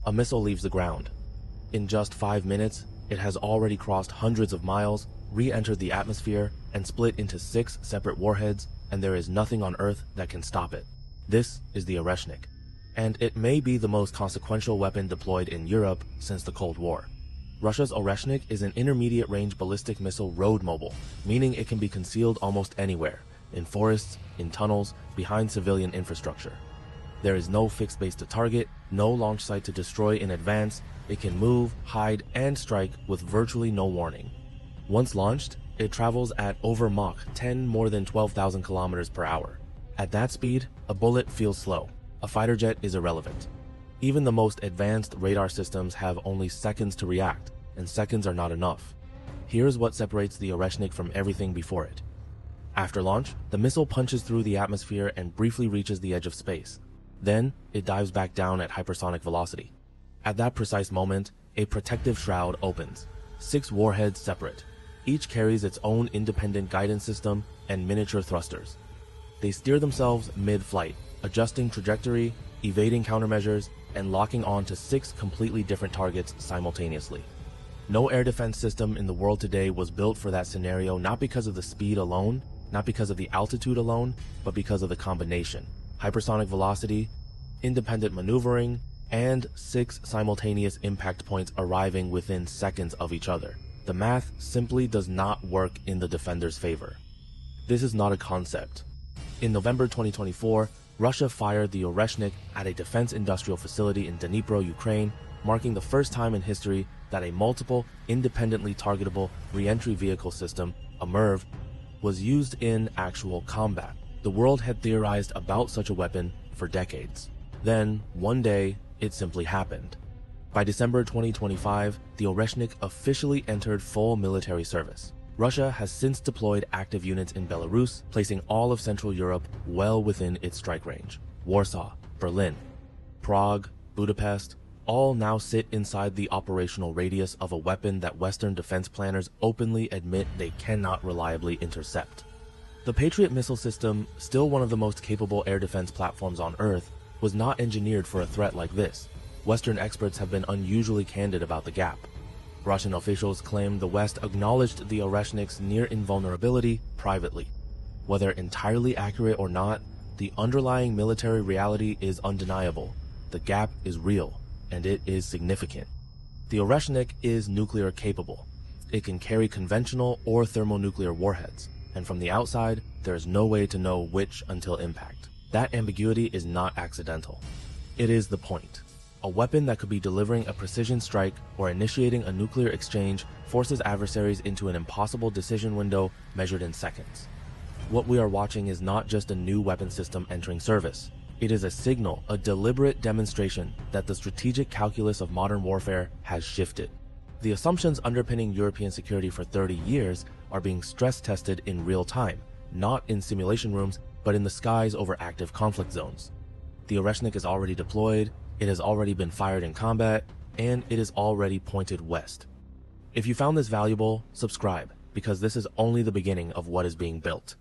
a missile leaves the ground. In just 5 minutes, it has already crossed hundreds of miles, re-entered the atmosphere, and split into 6 separate warheads, and there is nothing on Earth that can stop it. This is the Oreshnik, and it may be the most consequential weapon deployed in Europe since the Cold War. Russia's Oreshnik is an intermediate-range ballistic missile road mobile, meaning it can be concealed almost anywhere, in forests, in tunnels, behind civilian infrastructure. There is no fixed base to target, no launch site to destroy in advance. It can move, hide, and strike with virtually no warning. Once launched, it travels at over Mach 10 more than 12,000 kilometers per hour. At that speed, a bullet feels slow. A fighter jet is irrelevant. Even the most advanced radar systems have only seconds to react, and seconds are not enough. Here's what separates the Oreshnik from everything before it. After launch, the missile punches through the atmosphere and briefly reaches the edge of space. Then, it dives back down at hypersonic velocity. At that precise moment, a protective shroud opens. 6 warheads separate. Each carries its own independent guidance system and miniature thrusters. They steer themselves mid-flight, adjusting trajectory, evading countermeasures, and locking on to 6 completely different targets simultaneously. No air defense system in the world today was built for that scenario, not because of the speed alone, not because of the altitude alone, but because of the combination. Hypersonic velocity, independent maneuvering, and 6 simultaneous impact points arriving within seconds of each other. The math simply does not work in the defender's favor. This is not a concept. In November 2024, Russia fired the Oreshnik at a defense industrial facility in Dnipro, Ukraine, marking the first time in history that a multiple, independently targetable re-entry vehicle system, a MIRV, was used in actual combat. The world had theorized about such a weapon for decades. Then, one day, it simply happened. By December 2025, the Oreshnik officially entered full military service. Russia has since deployed active units in Belarus, placing all of Central Europe well within its strike range. Warsaw, Berlin, Prague, Budapest, all now sit inside the operational radius of a weapon that Western defense planners openly admit they cannot reliably intercept. The Patriot missile system, still one of the most capable air defense platforms on Earth, was not engineered for a threat like this. Western experts have been unusually candid about the gap. Russian officials claim the West acknowledged the Oreshnik's near invulnerability privately. Whether entirely accurate or not, the underlying military reality is undeniable. The gap is real, and it is significant. The Oreshnik is nuclear capable. It can carry conventional or thermonuclear warheads, and from the outside, there is no way to know which until impact. That ambiguity is not accidental. It is the point. A weapon that could be delivering a precision strike or initiating a nuclear exchange forces adversaries into an impossible decision window measured in seconds. What we are watching is not just a new weapon system entering service. It is a signal, a deliberate demonstration that the strategic calculus of modern warfare has shifted. The assumptions underpinning European security for 30 years are being stress tested in real time, not in simulation rooms, but in the skies over active conflict zones. The Oreshnik is already deployed, it has already been fired in combat, and it is already pointed west. If you found this valuable, subscribe, because this is only the beginning of what is being built.